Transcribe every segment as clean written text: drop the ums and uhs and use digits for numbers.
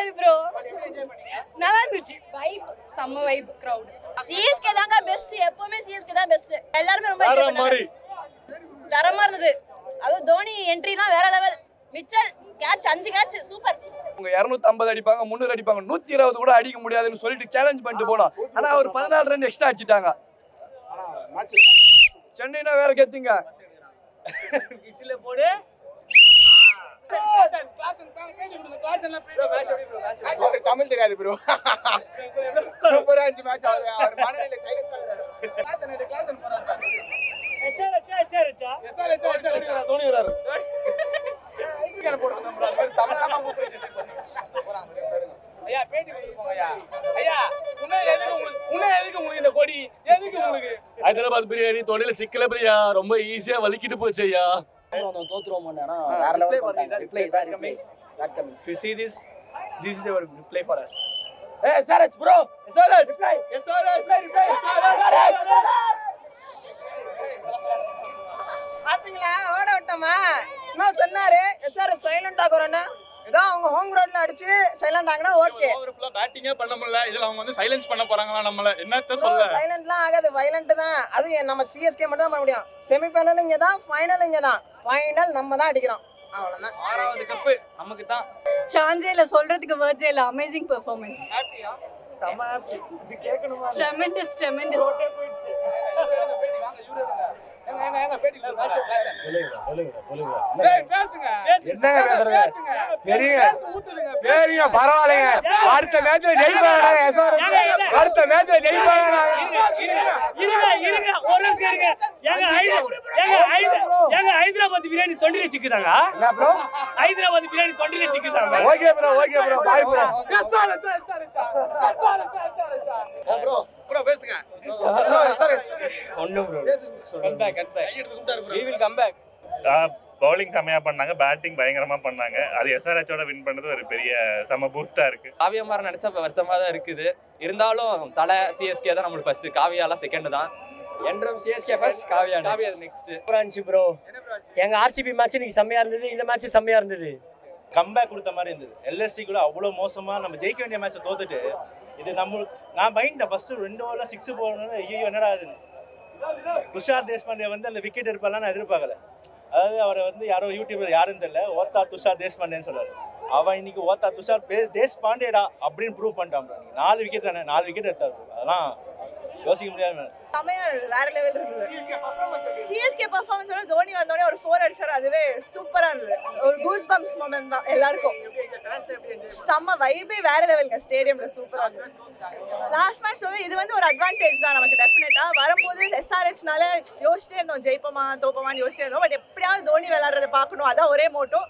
தெரியாது ப்ரோ. நல்லா இருந்துச்சு. வைப் செம்ம வைப் கிரவுட். சிஎஸ்கே தாங்க பெஸ்ட். எப்பவுமே சிஎஸ்கே தான் பெஸ்ட். எல்லாரும் ரொம்ப என்ஜாய் பண்ணாங்க. தரமா இருந்தது. அது தோனி என்ட்ரிலாம் வேற level. Mitchell catch 5 catch super. அவங்க 250 அடிப்பாங்க 300 அடிப்பாங்க 120 கூட அடிக்க முடியாதுன்னு சொல்லிட்டு சேலஞ்ச் பண்ணிட்டு போனோம். ஆனா ஒரு 14 ரன் எக்ஸ்ட்ரா அடிச்சிட்டாங்க. சென்னைனா வேற கேத்தீங்க. விசில போடு. தமிழ் தெரியாது ப்ரோ. சூப்பரா இருந்துச்சு மேட்ச். அவர் மனநிலை சைலன்ஸா இருக்காரு. கிளாஸ் போறாரு. தோனி வராரு. ஐயா பேட்டி கொடுப்போங்க ஐயா. ஐயா உன்ன எதுக்கு உங்களுக்கு இந்த கொடி எதுக்கு உங்களுக்கு? ஹைதராபாத் பிரியாணி தொடையில சிக்கல பிரியா ரொம்ப ஈஸியா வலிக்கிட்டு போச்சு ஐயா. தோத்துறோம் வேற லெவல் பண்ணாங்க. ரிப்ளை தான் reply. That comes. You see this is our play for us. Hey SRH bro. SRH reply. SRH reply. SRH. பாத்தீங்களா ஓட விட்டோமா? என்ன சொன்னாரு? SRH சைலண்ட் ஆகுறேன்னு. ஏதோ அவங்க ஹோம் கிரவுண்ட்ல அடிச்சு சைலண்ட் ஆகுனா ஓகே. ஓவர்ஃப்ளோ பேட்டிங்கே பண்ண முடியல. இதுல அவங்க வந்து சைலன்ஸ் பண்ண போறாங்களா நம்மள? என்னத்த சொல்ல? சைலண்ட்லாம் ஆகாது, வயலண்ட் தான். அது நம்ம சிஎஸ்கே மட்டும் தான் பண்ண முடியும். செமிஃபைனல் இங்க தான், ஃபைனல் இங்க தான். ஃபைனல் நம்ம தான் அடிக்கிறோம். அவ்வளவுதான். 6வது கப் நமக்கு தான். சான்ஸே இல்ல, சொல்றதுக்கு வேர்ட்ஸே இல்ல. Amazing performance. செம இது கேட்கணுமா? ட்ரெமெண்டஸ். எங்க பேட்டி சரிங்க பரவாயில்லைங்க. அடுத்த மேட்ச்ல ஜெயிப்பாங்க. அடுத்த மேட்ச்ல ஜெயிப்பாங்க. இருங்க ஒரு நிமிஷம் இருங்க. எங்க ஹைதராபாத் பிரியாணி தொண்டில சிக்குதாங்க. என்ன ப்ரோ? ஹைதராபாத் பிரியாணி தொண்டில சிக்குதாங்க. Okay bro bye bro. Bro பேசுங்க. ப்ரோ SRH ஒண்ணு ப்ரோ. Come back. கை எடுத்து குண்டாரு bro. We will come back. Bowling செமையா பண்ணாங்க, பேட்டிங் பயங்கரமா பண்ணாங்க. அது எஸ்ஆர்ஹெச்சோட வின் பண்ணது ஒரு பெரிய செம பூஸ்டா இருக்கு. காவியமார நினைச்சா வருத்தமா தான் இருக்குது. இருந்தாலும் தலை சிஎஸ்கே தான் நம்மளுக்கு ஃபர்ஸ்ட், காவியாலாம் செகண்ட் தான். என்றும் சிஎஸ்கே ஃபர்ஸ்ட், காவியா நெக்ஸ்ட். சூப்பரா இருந்துச்சு ப்ரோ. எங்க ஆர்சிபி மேட்ச் இன்னைக்கு செம்மையா இருந்தது. இந்த மேட்ச் செம்மையா இருந்தது. கம்பேக் கொடுத்த மாதிரி இருந்தது. எல்எஸ்டி கூட அவ்வளோ மோசமா நம்ம ஜெயிக்க வேண்டிய மேட்சை தோத்துட்டு இது நான் பயந்துட்டேன். ஃபர்ஸ்ட் 2 ஓவர்ல 6 போடணும்னு. ஐயோ என்னடா ஆகுதுன்னு. துஷார் தேஷ்பாண்டே வந்து அந்த விக்கெட் எடுப்பாலாம் நான் எதிர்பார்க்கல. அதாவது அவரை வந்து யாரோ யூடியூபர் யாருன்னு தெரியல, ஓத்தா துஷார் தேஷ்பாண்டேன்னு சொல்றாரு. அவன் இன்னைக்கு ஓத்தா துஷார் தேஷ்பாண்டேடா அப்படின்னு ப்ரூவ் பண்ணிட்டான். 4 விக்கெட் தானே, 4 விக்கெட் எடுத்தாரு. அதெல்லாம் யோசிக்க முடியாது. வேற லெவல் இருந்தது. சிஎஸ்கே பெர்ஃபார்மன்ஸோட தோனி வந்தோடனே ஒரு 4 அடிச்சாரு. அதுவே சூப்பரா இருந்தது. ஒரு கூஸ் பம்ப்ஸ் மொமெண்ட் தான் எல்லாருக்கும். செம்ம வைபே வேற லெவலுங்க. ஸ்டேடியம்ல சூப்பரா இருந்தது. லாஸ்ட் மேட்ச் வந்து இது வந்து ஒரு அட்வான்டேஜ் தான் நமக்கு. டெஃபினட்டா வரும்போது SRHனால யோசிச்சே இருந்தோம், ஜெயிப்போமா தோப்போமான்னு யோசிச்சே இருந்தோம். பட் எப்படியாவது தோனி விளையாடுறத பார்க்கணும், அதான் ஒரே மோட்டோ.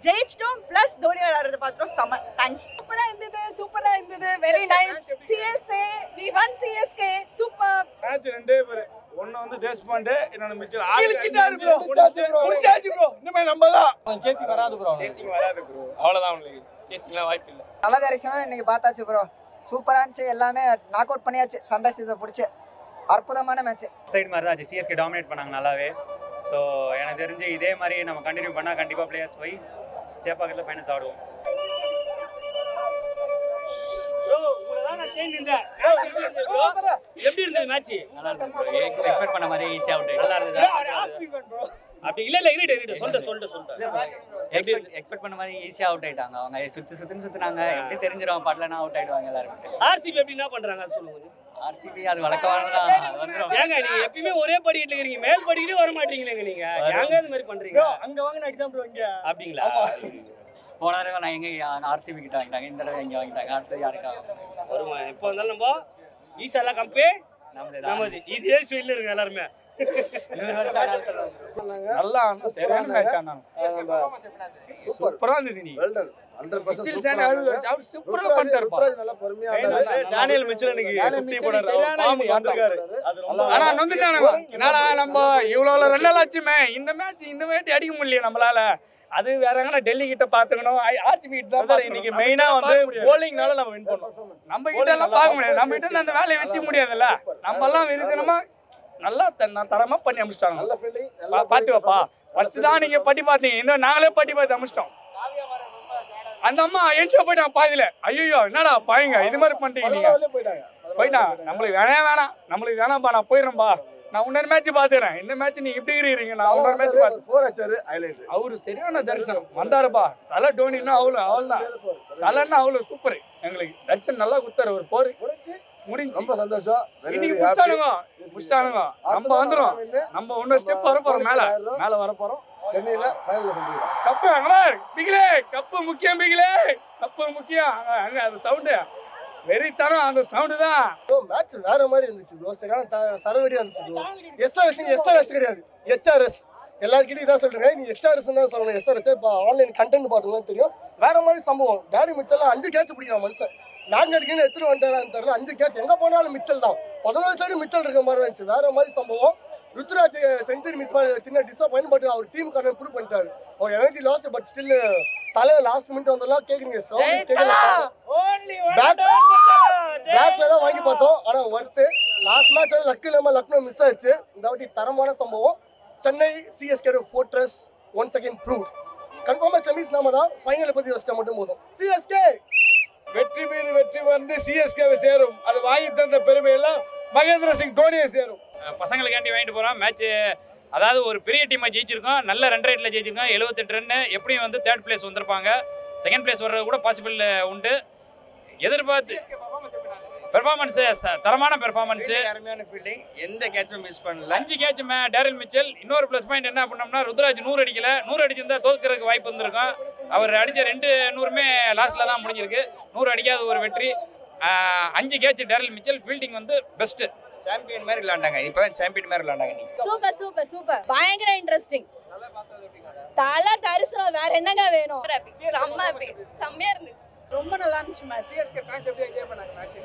ஜெயிச்சிட்டோம், பிளஸ் தோனி விளையாடுறத பார்த்துட்டோம். செம்ம தேங்க்ஸ். சூப்பரா இருந்தது. Very nice. CSA we won CSK. Super match ரெண்டே பேர். ஒன்னு வந்து தேஷ்பாண்டே, இன்னொன்னு மிச்சல். கிழிச்சிட்டாரு ப்ரோ. முடிச்சாச்சு ப்ரோ. இன்னுமே நம்ம தான். சேசிங் வராது ப்ரோ. அவ்வளவுதான் உங்களுக்கு. சேசிங்லாம் வாய்ப்பு இல்ல. நல்ல தரிசனம் இன்னைக்கு பார்த்தாச்சு ப்ரோ. சூப்பரா இருந்துச்சு. எல்லாமே நாக் அவுட் பண்ணியாச்சு. சன்ரைசர்ஸை பிடிச்சி அற்புதமான மேட்ச். சைடு மாதிரி தான் சிஎஸ்கே டாமினேட் பண்ணாங்க நல்லாவே. ஸோ எனக்கு தெரிஞ்சு இதே மாதிரி நம்ம கண்டினியூ பண்ணால் கண்டிப்பாக பிளேயர்ஸ் போய் சேப்பாக்கத்தில் ஃபைனல்ஸ் ஆடுவோம். எப்படி இருந்தது மேட்ச்? நல்லா இருந்தது. எக்ஸ்பெக்ட் பண்ண மாதிரி ஈஸியாக அவுட் ஆயிடுச்சு. நல்லா இருந்தது. அப்படி இல்ல எக்ஸ்பெக்ட் பண்ண மாதிரி ஈஸியா அவுட் ஆயிட்டாங்க. அவங்க சுத்துனாங்க. எப்படி தெரிஞ்சிரும் பாட்டலனா அவுட் ஆயிடுவாங்க எல்லாரும். ஆர்சிபி எப்படி என்ன பண்றாங்க சொல்லுங்க. ஆர்சிபி அது வழக்கமானதான் வந்துரும். ஏங்க நீங்க எப்பவுமே ஒரே படிக்கிட்டு இருக்கீங்க, மேல் படிக்கிட்டே வர மாட்டீங்களேங்க நீங்க. ஏங்க இந்த மாதிரி பண்றீங்க? அங்க வாங்கின எக்ஸாம் ப்ரோ. இங்க அப்படிங்களா? போன தடவை நான் எங்க ஆர்சிபி கிட்ட வாங்கிட்டாங்க, இந்த தடவை எங்க வாங்கிட்டாங்க. அடுத்து யாருக்காக வருமா? இப்போ வந்தாலும் நம்ம ஈஸாலா கம்பே நமது இதே ஸ்டைல்ல இருக்கு எல்லாருமே. நல்லா சரியான மேட்ச் ஆனாங்க. சூப்பரா இருந்தது. நீ 100% அவர் சூப்பரா பண்ணிட்டாரு. நல்லா பொறுமையா இருந்தாரு. டேனியல் மிச்சலுக்கு 50 போடாரு. பாம்பு வந்திருக்காரு. அது ரொம்ப ஆனா நொந்துட்டானுங்க. என்னடா நம்ம இவ்வளவு ரன் ஆச்சுமே, இந்த மேட்ச் அடிக்க முடியல நம்மளால. அது வேற எங்கனா டெல்லி கிட்ட பாத்துக்கணும், ஆர்சிபி கிட்ட தான். இன்னைக்கு மெயினா வந்து bowlingனால நம்ம வின் பண்ணோம். நம்ம கிட்ட எல்லாம் பார்க்க முடியாது. நம்ம கிட்ட அந்த வேலையை வச்சுக்க முடியாதுல்ல. நம்ம எல்லாம் இருக்கணுமா நல்லா தரமா பண்ணி அமிச்சிட்டாங்க. பாத்து வாப்பா. ஃபர்ஸ்ட் தான் நீங்க பட்டி பாத்தீங்க, இன்னும் நாங்களே பட்டி பார்த்து அமிச்சிட்டோம். அந்த அம்மா என்ச்சா போயிட்டான் பாதியில. ஐயோ என்னடா பாயுங்க இது மாதிரி பண்ணிட்டீங்க நீங்க. போயிட்டா நம்மளுக்கு வேணாம் நம்மளுக்கு வேணாம்பா நான் போயிடுறேன்பா. நான் இன்னொரு மேட்ச் பாத்துறேன். இந்த மேட்ச் நீங்க இப்படி இருக்கிறீங்க. நான் இன்னொரு மேட்ச் பாத்து அவரு சரியான தரிசனம் வந்தாருப்பா. தலை டோனின்னா அவள்தான் தலைன்னா அவ்வளவு சூப்பர். எங்களுக்கு தரிசனம் நல்லா குத்தாரு. ஒரு போர் முடிஞ்சு ரொம்ப சந்தோஷம். இன்னைக்கு புஷ்டானுங்க நம்ம வந்துடும். நம்ம இன்னொரு ஸ்டெப் வர போறோம். மேல வர போறோம். சென்னையில ஃபைனல்ல சந்திக்கிறோம். கப்பு அங்கமார் பிகிலே கப்பு முக்கியம். பிகிலே கப்பு முக்கியம். அங்க அந்த சவுண்ட் வெறித்தனம். அந்த சவுண்ட் தான் மேட்ச் வேற மாதிரி இருந்துச்சு ப்ரோ. சரியான சரவடியா இருந்துச்சு ப்ரோ. எஸ்ஆர்எஸ் கிடையாது, HRS. எல்லாருக்கிட்டையும் இதான் சொல்றேன். நீ HRS தான் சொல்லணும். SRS இப்போ ஆன்லைன் கண்டென்ட் பார்த்தோம்னா தெரியும். வேற மாதிரி சம்பவம். டேரி மிச்சல் 5 கேட்ச் பிடிக்கிறான் மனுஷன். மேக்னெட்டுக்குன்னு எடுத்துட்டு வந்துட்டாரான்னு தெரியல. 5 கேட்ச் எங்க போனாலும் மிச்சல் தான். 14 சைடு மிச்சல் இருக்க மாதிரி இருந்துச்சு. வேற மாதிரி சம்பவம். ருத்ராஜ் செஞ்சுரி மிஸ் பண்ண சின்ன டிசப்பாயின்ட். பட் அவர் டீம் கண்ணன் ப்ரூவ் பண்ணிட்டாரு. அவர் எனர்ஜி லாஸ். பட் ஸ்டில் தலை லாஸ்ட் மினிட் வந்தெல்லாம் கேக்குறீங்க. சவுண்ட் கேட்கல. பேக்ல தான் வாங்கி பார்த்தோம். ஆனா ஒர்த்து. லாஸ்ட் மேட்ச் லக்கு இல்லாம லக்னோ மிஸ் ஆயிடுச்சு. இந்த வாட்டி தரமான சம்பவம். Chennai CSK fortress once again prove. கன்ஃபார்மா செமிஸ் நாம தான். ஃபைனல் பத்தி யோசிச்சா மட்டும் போதும். சிஎஸ்கே வெற்றி மீது வெற்றி வந்து சிஎஸ்கேவை சேரும். அது வாங்கி தந்த பெருமை எல்லாம் மகேந்திர சிங் தோனியை சேரும். பசங்களுக்காண்டி வாங்கிட்டு போகிறோம். மேட்ச் அதாவது ஒரு பெரிய டீமாக ஜெயிச்சிருக்கோம். நல்ல ரன் ரேட்டில் ஜெயிச்சிருக்கோம். 78 ரன்னு. எப்படியும் வந்து 3rd பிளேஸ் வந்திருப்பாங்க. 2nd பிளேஸ் வர்றது கூட பாசிபிள் உண்டு. எதிர்பார்த்து பெர்ஃபார்மன்ஸு தரமான பெர்ஃபார்மன்ஸு. அருமையான ஃபீல்டிங். எந்த கேட்சும் மிஸ் பண்ணல. 5 கேட்ச் டேரில் மிச்சல். இன்னொரு ப்ளஸ் பாயிண்ட் என்ன பண்ணோம்னா ருத்ராஜ் 100 அடிக்கல. 100 அடிச்சிருந்தா தோற்கிறதுக்கு வாய்ப்பு வந்திருக்கும். அவர் அடித்த 2 100மே லாஸ்ட்டில் தான் முடிஞ்சிருக்கு. 100 அடிக்காத ஒரு வெற்றி. 5 கேட்ச் டேரில் மிச்சல். ஃபீல்டிங் வந்து பெஸ்ட்டு. சாம்பியன் மாதிரி விளையாண்டாங்க. இப்பதான் சாம்பியன் மாதிரி விளையாண்டாங்க. சூப்பர் பயங்கர இன்ட்ரெஸ்டிங். தலை தரிசனம் வேற என்னங்க வேணும். செம்மையா இருந்துச்சு. ரொம்ப நல்லா இருந்துச்சு மேட்ச்.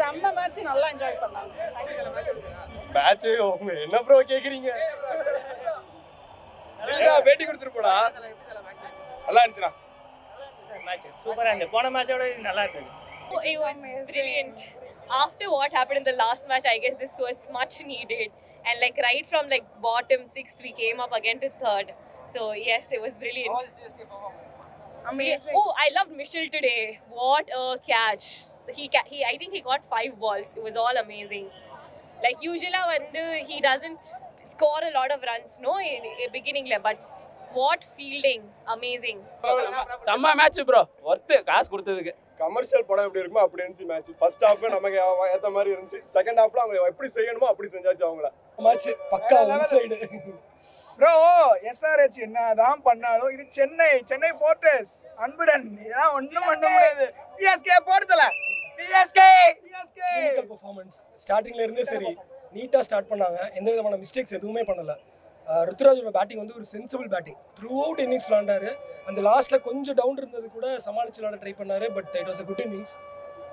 செம்ம மேட்ச். நல்லா என்ஜாய் பண்ணாங்க. மேட்ச் என்ன ப்ரோ கேக்குறீங்க? பேட்டி கொடுத்துட்டு போடா. நல்லா இருந்துச்சுடா. மேட்ச் சூப்பரா இருந்துச்சு. போன மேட்சோட இது நல்லா இருக்கு. It was brilliant. After what happened in the last match, I guess this was much needed. And like right from like bottom 6th, we came up again to 3rd. So yes, it was brilliant. Amazing. Oh, I loved Mitchell today. What a catch! I think he got 5 balls. It was all amazing. Like usually, he doesn't score a lot of runs, no, in beginning le, but what fielding! Amazing. செம்ம match bro. Worth காசு கொடுத்ததுக்கு. Commercial படம் எப்படி இருக்குமோ அப்படி இருந்துச்சு match. First half நமக்கு ஏற்ற மாதிரி இருந்துச்சு. செகண்ட் ஹாஃப்ல அவங்க எப்படி செய்யணுமோ அப்படி செஞ்சாச்சு. அவங்கள மேட்ச் பக்கா ஒன் சைடு. ப்ரோ எஸ்ஆர்ஹெச் என்னதான் பண்ணாலும் இது சென்னை ஃபோர்ட்ரஸ் அன்புடன் இதெல்லாம் ஒன்றும் பண்ண முடியாது. சிஎஸ்கே போடுதல. சிஎஸ்கே கிளினிக்கல் பெர்ஃபார்மன்ஸ் ஸ்டார்டிங்ல இருந்தே சரி நீட்டா ஸ்டார்ட் பண்ணாங்க. எந்த விதமான மிஸ்டேக்ஸ் எதுவுமே பண்ணல. ருத்ராஜோட பேட்டிங் வந்து ஒரு sensible batting. Throughout innings விளாண்டாரு. அந்த லாஸ்ட்ல கொஞ்சம் டவுன் இருந்தது கூட சமாளிச்சு விளாட ட்ரை பண்ணாரு. But it was a good innings.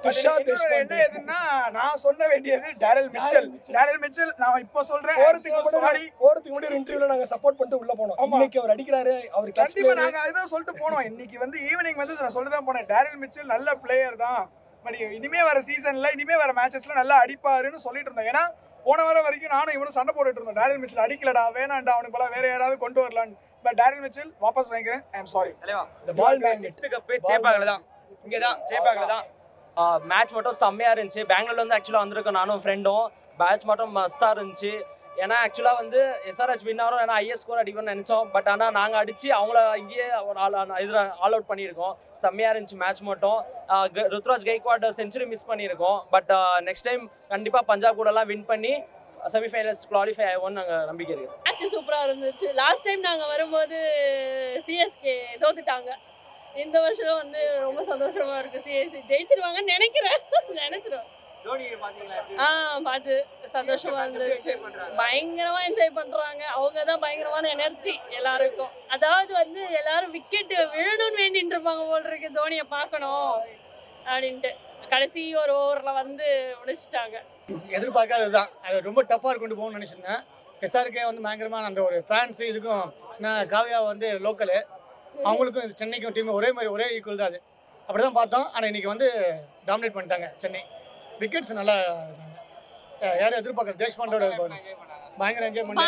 Tushar Deshpande எதுன்னா நான் சொல்ல வேண்டியது டேரில் மிச்சல். நான் இப்போ சொல்றேன். போறதுக்கு முன்னாடி ஒரு இன்டர்வியூல நாங்க சப்போர்ட் பண்ணிட்டு உள்ள போனோம். இன்னைக்கு அவர் அடிக்கிறாரு. அவர் கிளட்ச் பிளேயர். நாங்க அதுதான் சொல்லிட்டு போனோம். இன்னைக்கு வந்து ஈவினிங் வந்து நான் சொல்ல தான் போனேன். டேரில் மிச்சல் நல்ல பிளேயர் தான். பட் இனிமே வர சீசன்ல இனிமே வர மேட்சஸ்ல நல்லா அடிப்பாருன்னு சொல்லிட்டு இருந்தேன். ஏன்னா போன வாரம் வரைக்கும் நானும் இவனும் சண்டை போட்டுட்டு இருந்தோம். டேரில் மிச்சல் அடிக்கலடா வேணாண்டா அவனுக்கு போல வேற யாராவது கொண்டு வரலான்னு. பட் டேரில் மிச்சல் வாபஸ் வாங்கிக்கிறேன். I am sorry. The ball magnet cup சேப்பாகல தான். இங்க தான் சேப்பாகல தான். மேட்ச் மட்டும் செம்மையா இருந்துச்சு. பெங்களூர்ல இருந்து ஆக்சுவலா வந்திருக்கோம் நானும் ஃப்ரெண்டும். மேட்ச் மட்டும் மஸ்தா இருந்துச்சு. ஏன்னா ஆக்சுவலாக வந்து எஸ்ஆர்ஹெச் வின்னாரும் ஏன்னா ஐஎஸ் ஸ்கோர் அடிக்கணும்னு நினச்சோம். பட் ஆனால் நாங்கள் அடித்து அவங்கள இங்கேயே இதில் ஆல் அவுட் பண்ணியிருக்கோம். செம்மையாக இருந்துச்சு மேட்ச் மட்டும். ருத்ராஜ் கைக்வாட் செஞ்சுரி மிஸ் பண்ணியிருக்கோம். பட் நெக்ஸ்ட் டைம் கண்டிப்பாக பஞ்சாப் கூடலாம் வின் பண்ணி செமிஃபைனல்ஸ் குவாலிஃபை ஆகும்னு நாங்கள் நம்பிக்கை இருக்குது. மேட்ச் சூப்பராக இருந்துச்சு. லாஸ்ட் டைம் நாங்கள் வரும்போது சிஎஸ்கே தோத்துட்டாங்க. இந்த வருஷம் வந்து ரொம்ப சந்தோஷமாக இருக்குது. சிஎஸ்கே ஜெயிச்சிருவாங்கன்னு நினைச்சிருவேன். பார்த்து சந்தோஷமா இருந்துச்சு. பயங்கரமா என்ஜாய் பண்றாங்க. அவங்க தான் பயங்கரமான எனர்ஜி எல்லாருக்கும். அதாவது வந்து எல்லாரும் விக்கெட் விழணும்னு வேண்டிட்டு இருப்பாங்க போல இருக்கு. தோனியை பார்க்கணும் அப்படின்ட்டு கடைசி ஒரு ஓவர்ல வந்து முடிச்சிட்டாங்க. எதிர்பார்க்காததுதான். அது ரொம்ப டஃப்பாக கொண்டு போகணும்னு நினச்சிருந்தேன். எஸ்ஆர்கே வந்து பயங்கரமான அந்த ஒரு ஃபேன்ஸு இதுக்கும் நான் காவியா வந்து லோக்கலு அவங்களுக்கும் சென்னைக்கும் டீம் ஒரே மாதிரி ஒரே ஈக்குவல் தான். அது அப்படி தான் பார்த்தோம். ஆனால் இன்றைக்கி வந்து டாமினேட் பண்ணிட்டாங்க சென்னை. விக்கெட்ஸ் நல்லா யாரும் எதிர்பார்க்கற தேஷ்பாண்டோட பயங்கர என்ஜாய் பண்ணி